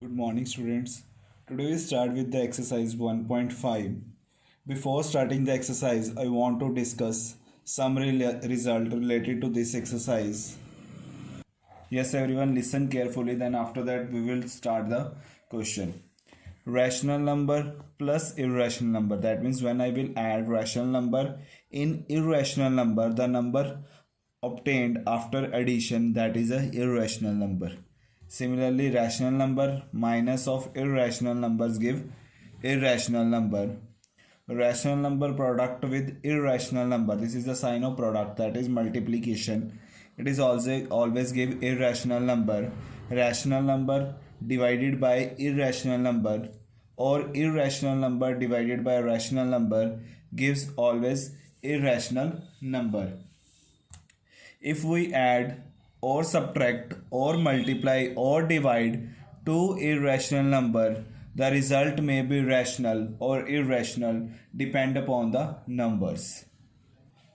Good morning, students. Today we start with the exercise 1.5. Before starting the exercise, I want to discuss some result related to this exercise. Yes, everyone, listen carefully. Then after that, we will start the question. Rational number plus irrational number. That means when I will add rational number in irrational number, the number obtained after addition, that is a irrational number. Similarly, rational number minus of irrational numbers give irrational number. Rational number product with irrational number, this is the sign of product, that is multiplication. It is also always give irrational number. Rational number divided by irrational number or irrational number divided by rational number gives always irrational number. If we add or subtract or multiply or divide two irrational number, the result may be rational or irrational depend upon the numbers.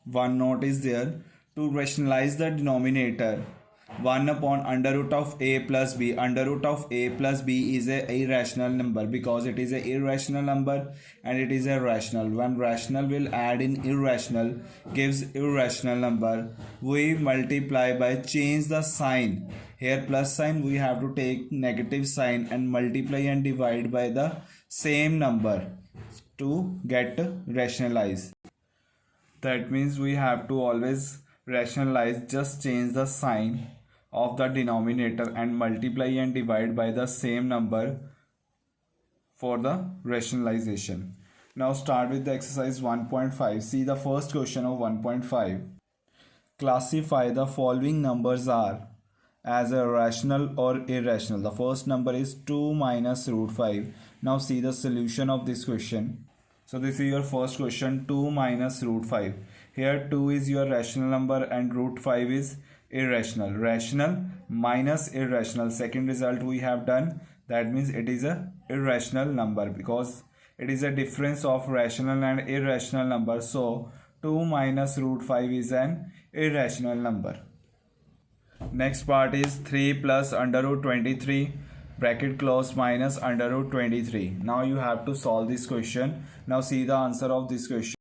One note is there: to rationalize the denominator 1 upon under root of a plus b. Under root of a plus b is a irrational number because it is a irrational number and it is a rational. When rational will add in irrational gives irrational number. We multiply by change the sign. Here plus sign, we have to take negative sign and multiply and divide by the same number to get rationalize. That means we have to always rationalize, just change the sign of the denominator and multiply and divide by the same number for the rationalization. Now start with the exercise 1.5. See the first question of 1.5. Classify the following numbers are as a rational or irrational. The first number is 2 minus root 5. Now see the solution of this question. So this is your first question, 2 minus root 5. Here 2 is your rational number and root 5 is irrational. Rational minus irrational. Second result we have done. That means it is a irrational number because it is a difference of rational and irrational number. So 2 minus root 5 is an irrational number. Next part is 3 plus under root 23 bracket close minus under root 23. Now you have to solve this question. Now see the answer of this question.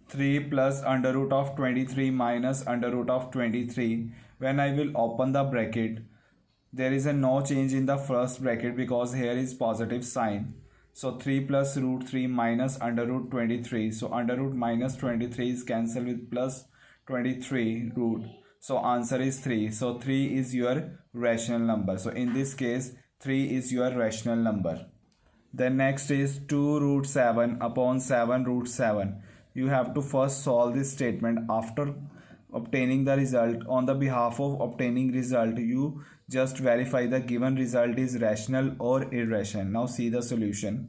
3 plus under root of 23 minus under root of 23. When I will open the bracket, there is a no change in the first bracket because here is positive sign. So 3 plus root 3 minus under root 23. So under root minus 23 is cancelled with plus 23 root. So answer is 3. So 3 is your rational number. So in this case 3 is your rational number. Then next is 2 root 7 upon 7 root 7. You have to first solve this statement. After obtaining the result, on the behalf of obtaining result, you just verify the given result is rational or irrational. Now see the solution.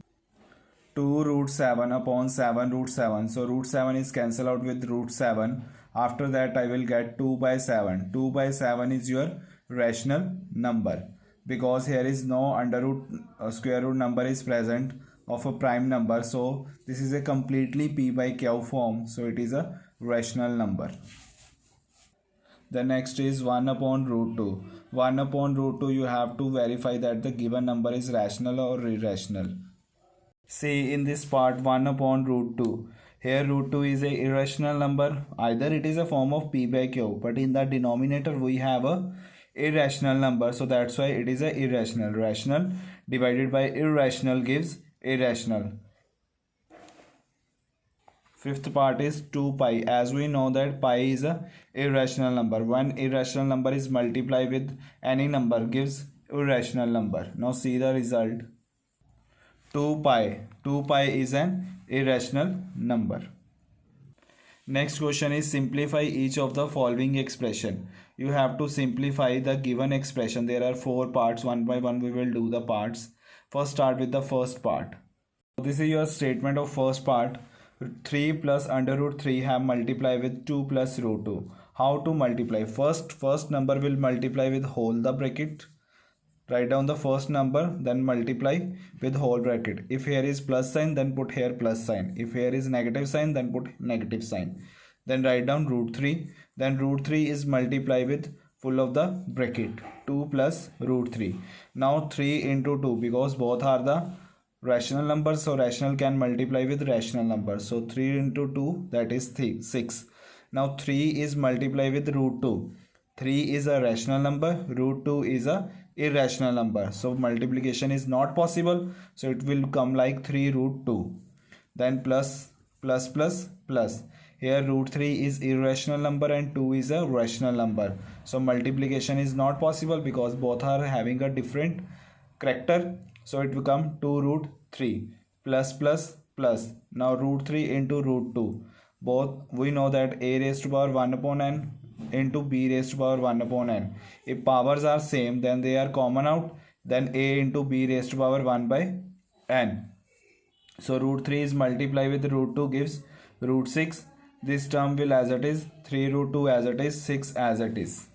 2 root 7 upon 7 root 7. So root 7 is cancelled out with root 7. After that I will get 2 by 7. 2 by 7 is your rational number because here is no under root square root number is present of a prime number. So this is a completely p by q form. So it is a rational number. The next is 1 upon root 2. 1 upon root 2 you have to verify that the given number is rational or irrational. See in this part 1 upon root 2. Here root 2 is a irrational number. Either it is a form of p by q, but in the denominator we have a irrational number. So that's why it is a irrational. Rational divided by irrational gives irrational. Fifth part is 2 pi. As we know that pi is a irrational number. When irrational number is multiplied with any number gives irrational number. Now see the result. 2 pi. 2 pi is an irrational number. Next question is simplify each of the following expression. You have to simplify the given expression. There are 4 parts. One by one we will do the parts. First start with the first part. This is your statement of first part. 3 plus under root 3 have multiplied with 2 plus root 2. How to multiply? First number will multiply with whole the bracket. Write down the first number, then multiply with whole bracket. If here is plus sign, then put here plus sign. If here is negative sign, then put negative sign. Then write down root 3. Then root 3 is multiplied with full of the bracket, 2 plus root 3. Now 3 into 2, because both are the rational numbers, so rational can multiply with rational numbers. So 3 into 2, that is 6. Now 3 is multiply with root 2. 3 is a rational number, root 2 is a irrational number, so multiplication is not possible, so it will come like 3 root 2. Then plus plus plus plus. Here root 3 is irrational number and 2 is a rational number, so multiplication is not possible because both are having a different character, so it will come 2 root 3 plus plus plus. Now root 3 into root 2, both we know that a raised to power 1 upon n into b raised to power 1 upon n. If powers are same, then they are common out, then a into b raised to power 1 by n. So root 3 is multiplied with root 2 gives root 6. This term will as it is, 3 root 2 as it is, 6 as it is.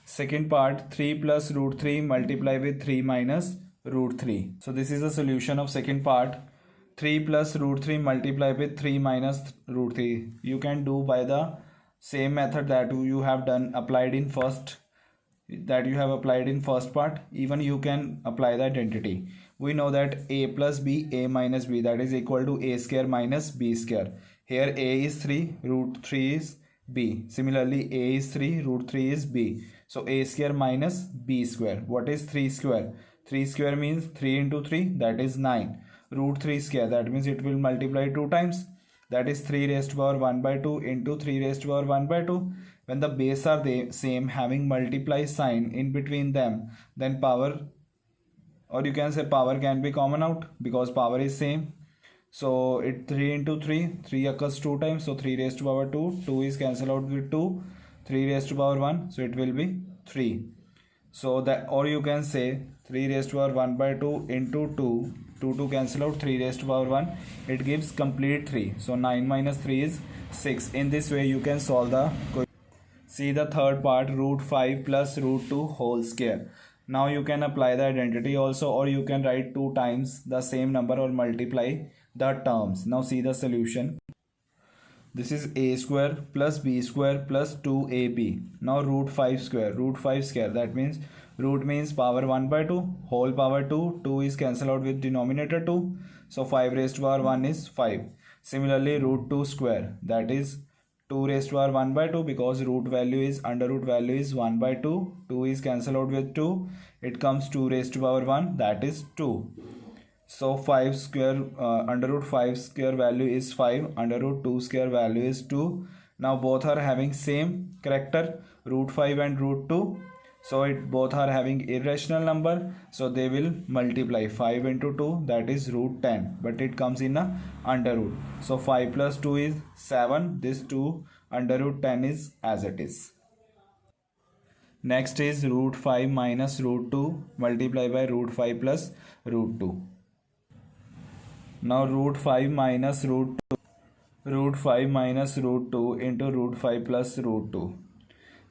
Second part, 3 plus root 3 multiply with 3 minus root 3. So this is the solution of second part. 3 plus root 3 multiply with 3 minus root 3. You can do by the same method that you have applied in first part. Even you can apply the identity. We know that a plus b, a minus b, that is equal to a square minus b square. Here a is 3, root 3 is b. Similarly a is 3, root 3 is b. So a square minus b square. What is 3 square? 3 square means 3 into 3, that is 9. Root 3 square, that means it will multiply 2 times. That is 3 raised to power 1 by 2 into 3 raised to power 1 by 2. When the base are the same, having multiply sign in between them, then power, or you can say power can be common out because power is same. So it 3 into 3, 3 occurs 2 times, so 3 raised to power 2, 2 is cancelled out with 2, 3 raised to power 1, so it will be 3. So that, or you can say 3 raised to power 1 by 2 into 2, 2 cancel out, 3 raised to power 1, it gives complete 3. So 9 minus 3 is 6. In this way you can solve the question. See the third part, root 5 plus root 2 whole square. Now you can apply the identity also, or you can write 2 times the same number or multiply the terms. Now see the solution. This is a square plus b square plus 2ab. Now root 5 square, that means root means power 1 by 2, whole power 2, 2 is cancelled out with denominator 2, so 5 raised to power 1 is 5. Similarly root 2 square, that is 2 raised to power 1 by 2, because root value is, under root value is 1 by 2, 2 is cancelled out with 2, it comes 2 raised to power 1, that is 2. So 5 square, under root 5 square value is 5, under root 2 square value is 2. Now both are having same character, root 5 and root 2. So it both are having irrational number, so they will multiply. 5 into 2, that is root 10, but it comes in a under root. So 5 plus 2 is 7, this 2 under root 10 is as it is. Next is root 5 minus root 2 multiply by root 5 plus root 2. Now root 5 minus root 2 into root 5 plus root 2.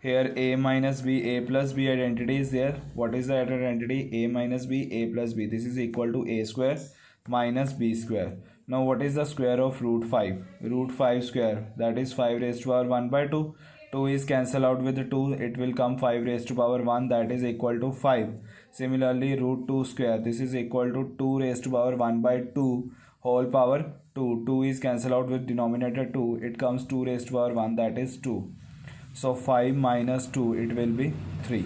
Here a minus b, a plus b identity is there. What is that identity? A minus b, a plus b. This is equal to a square minus b square. Now what is the square of root 5? Root 5 square, that is 5 raised to power 1 by 2. 2 is cancelled out with 2, it will come 5 raised to power 1, that is equal to 5. Similarly root 2 square, this is equal to 2 raised to power 1 by 2 whole power 2. 2 is cancelled out with denominator 2, it comes 2 raised to power 1, that is 2. So 5 minus 2, it will be 3.